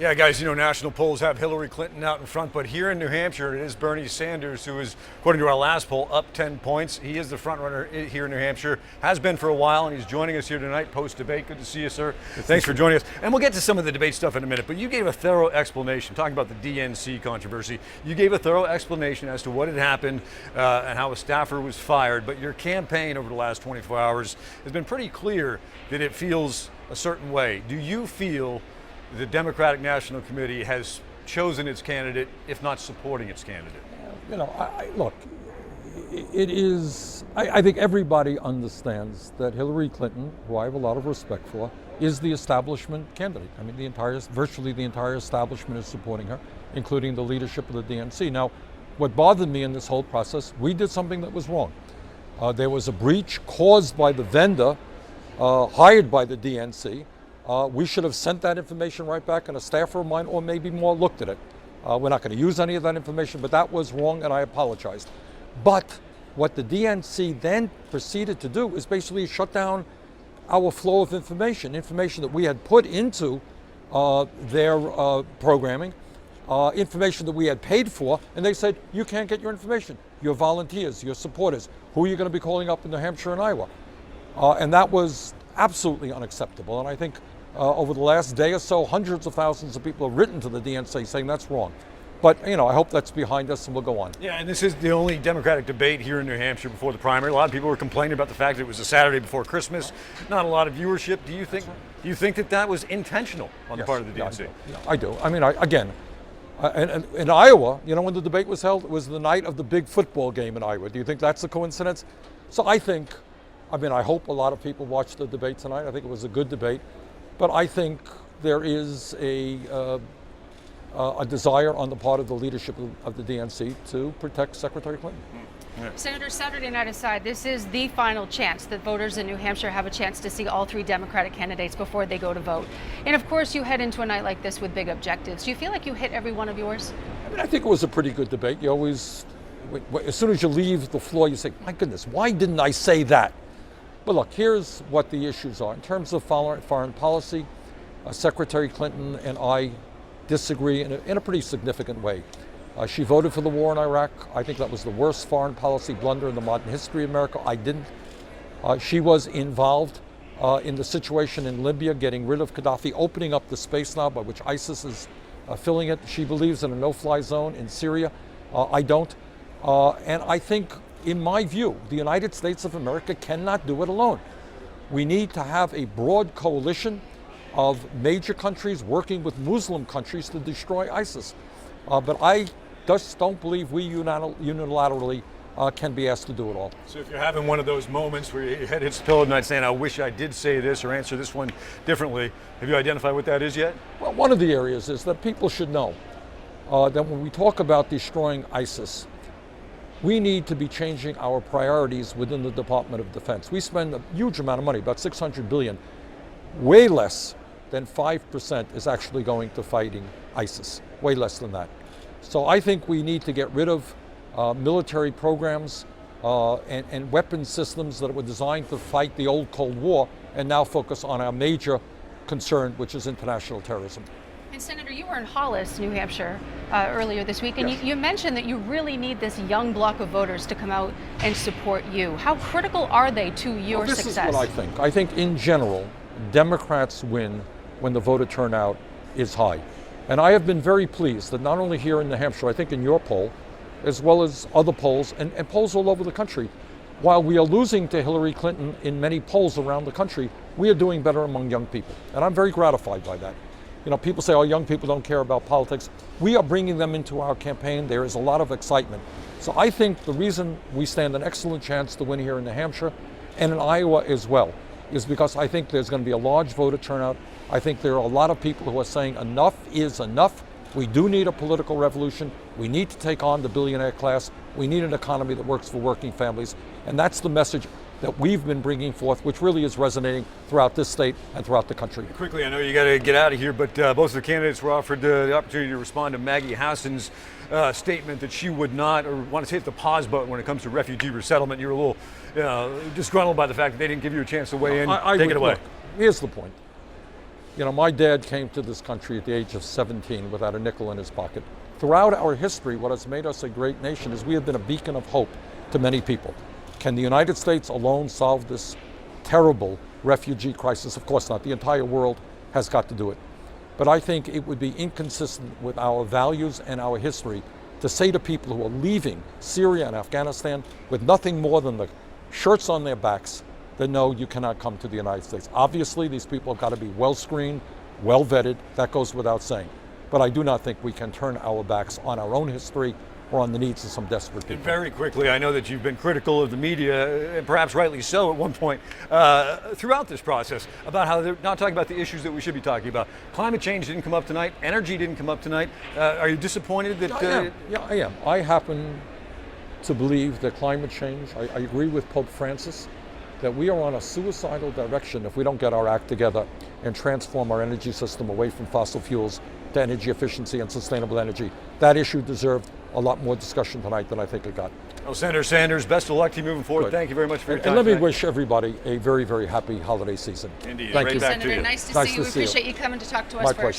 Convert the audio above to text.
Yeah, guys, national polls have Hillary Clinton out in front, but here in New Hampshire, it is Bernie Sanders who is, according to our last poll, up 10 points. He is the front runner here in New Hampshire, has been for a while, and he's joining us here tonight post-debate. Good to see you, sir. Thanks for joining us. And we'll get to some of the debate stuff in a minute, but you gave a thorough explanation, talking about the DNC controversy. You gave a thorough explanation as to what had happened and how a staffer was fired, but your campaign over the last 24 hours has been pretty clear that it feels a certain way. Do you feel the Democratic National Committee has chosen its candidate, if not supporting its candidate? Look, it is, I think everybody understands that Hillary Clinton, who I have a lot of respect for, is the establishment candidate. I mean, virtually the entire establishment is supporting her, including the leadership of the DNC. Now, what bothered me in this whole process, we did something that was wrong. There was a breach caused by the vendor hired by the DNC. We should have sent that information right back, and a staffer of mine, or maybe more, looked at it. We're not going to use any of that information, but that was wrong, and I apologized. But what the DNC then proceeded to do is basically shut down our flow of information that we had put into their programming, information that we had paid for, and they said, you can't get your information. Your volunteers, your supporters, who are you going to be calling up in New Hampshire and Iowa? And that was absolutely unacceptable, and I think over the last day or so, hundreds of thousands of people have written to the DNC saying that's wrong. But, I hope that's behind us and we'll go on. Yeah, and this is the only Democratic debate here in New Hampshire before the primary. A lot of people were complaining about the fact that it was a Saturday before Christmas. Not a lot of viewership. Do you think that was intentional on the part of the DNC? Yeah, I do. I mean, in Iowa, when the debate was held, it was the night of the big football game in Iowa. Do you think that's a coincidence? So I hope a lot of people watched the debate tonight. I think it was a good debate. But I think there is a desire on the part of the leadership of the DNC to protect Secretary Clinton. Yeah. Senator, Saturday night aside, this is the final chance that voters in New Hampshire have a chance to see all three Democratic candidates before they go to vote. And of course, you head into a night like this with big objectives. Do you feel like you hit every one of yours? I think it was a pretty good debate. You always, as soon as you leave the floor, you say, my goodness, why didn't I say that? But look, here's what the issues are. In terms of foreign policy, Secretary Clinton and I disagree in a pretty significant way. She voted for the war in Iraq. I think that was the worst foreign policy blunder in the modern history of America. I didn't. She was involved in the situation in Libya, getting rid of Gaddafi, opening up the space now by which ISIS is filling it. She believes in a no-fly zone in Syria. I don't. And I think, in my view, the United States of America cannot do it alone. We need to have a broad coalition of major countries working with Muslim countries to destroy ISIS. But I just don't believe we unilaterally can be asked to do it all. So if you're having one of those moments where your head hits the pillow at night saying, I wish I did say this or answer this one differently, have you identified what that is yet? Well, one of the areas is that people should know that when we talk about destroying ISIS, we need to be changing our priorities within the Department of Defense. We spend a huge amount of money, about $600 billion. Way less than 5% is actually going to fighting ISIS, way less than that. So I think we need to get rid of military programs and weapon systems that were designed to fight the old Cold War and now focus on our major concern, which is international terrorism. And Senator, you were in Hollis, New Hampshire, earlier this week, and you mentioned that you really need this young bloc of voters to come out and support you. How critical are they to your success? This is what I think. I think in general, Democrats win when the voter turnout is high. And I have been very pleased that not only here in New Hampshire, I think in your poll, as well as other polls and polls all over the country, while we are losing to Hillary Clinton in many polls around the country, we are doing better among young people. And I'm very gratified by that. People say, oh, young people don't care about politics. We are bringing them into our campaign. There is a lot of excitement. So I think the reason we stand an excellent chance to win here in New Hampshire and in Iowa as well is because I think there's going to be a large voter turnout. I think there are a lot of people who are saying enough is enough. We do need a political revolution. We need to take on the billionaire class. We need an economy that works for working families. And that's the message that we've been bringing forth, which really is resonating throughout this state and throughout the country. Quickly, I know you got to get out of here, but both of the candidates were offered the opportunity to respond to Maggie Hassan's statement that she would not, or want to hit the pause button when it comes to refugee resettlement. You're a little disgruntled by the fact that they didn't give you a chance to weigh in. Take it away. Look, here's the point. You know, my dad came to this country at the age of 17 without a nickel in his pocket. Throughout our history, what has made us a great nation is we have been a beacon of hope to many people. Can the United States alone solve this terrible refugee crisis? Of course not. The entire world has got to do it. But I think it would be inconsistent with our values and our history to say to people who are leaving Syria and Afghanistan with nothing more than the shirts on their backs that no, you cannot come to the United States. Obviously, these people have got to be well screened, well vetted. That goes without saying. But I do not think we can turn our backs on our own history or on the needs of some desperate people. And very quickly, I know that you've been critical of the media, and perhaps rightly so at one point, throughout this process, about how they're not talking about the issues that we should be talking about. Climate change didn't come up tonight. Energy didn't come up tonight. Are you disappointed that... I am. I happen to believe that climate change, I agree with Pope Francis, that we are on a suicidal direction if we don't get our act together and transform our energy system away from fossil fuels to energy efficiency and sustainable energy. That issue deserved a lot more discussion tonight than I think it got. Well, Senator Sanders, best of luck to you moving forward. Good. Thank you very much for your time. And let me tonight. wish everybody a very, very happy holiday season. Indeed. Thank Right you. back to Senator, you. nice to Nice see to you. We see you. appreciate you coming to talk to us My first. pleasure.